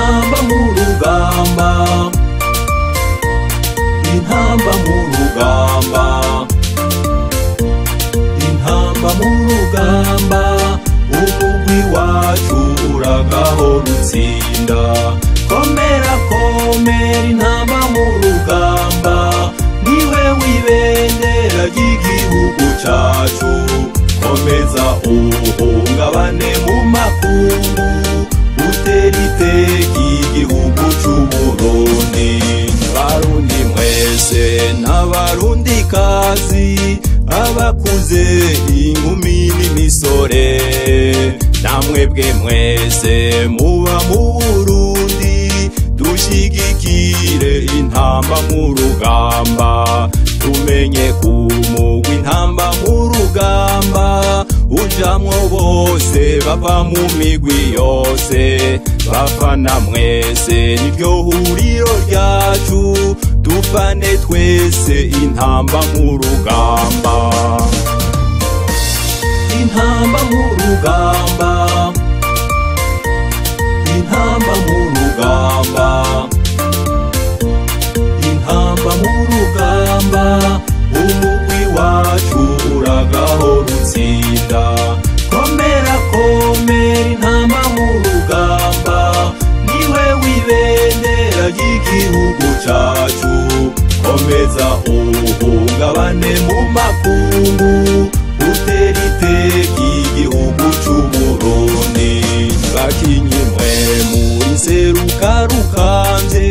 intamba mu rugamba, intamba mu rugamba, intamba mu rugamba, umugwi wacu uragahora utsinda. Komera komera intamba mu rugamba, niwe wibendera ry'igihugu cacu. Komeza uhungabane mu makungu, utera iteka igihugu c'Uburundi. Barundi mwese n'abarundikazi, abakuze inkumi n'imisore, namwebwe mwese muba mu Burundi, dushigikire intamba mu rugamba. Tumenye kumugwa intamba mu rugamba, ujamwo bose bava mu migwi yose. Bafana mwese niryo huriro ryacu, dufane twese intamba mu rugamba. Intamba mu rugamba, intamba mu rugamba, intamba mu rugamba, umugwi wacu uragahora utsinda. Komera komera intamba mu rugamba, niwe wibendera ry'igihugu cacu. Komeza uhungabane mu makungu, utera iteka igihugu c'Uburundi. Bakinyi mwe muri seruka rukanje,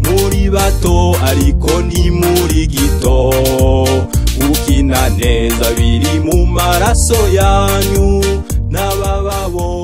muri bato ariko ntimuri gito. Ukina neza biri mu maraso yanyu, n'abababo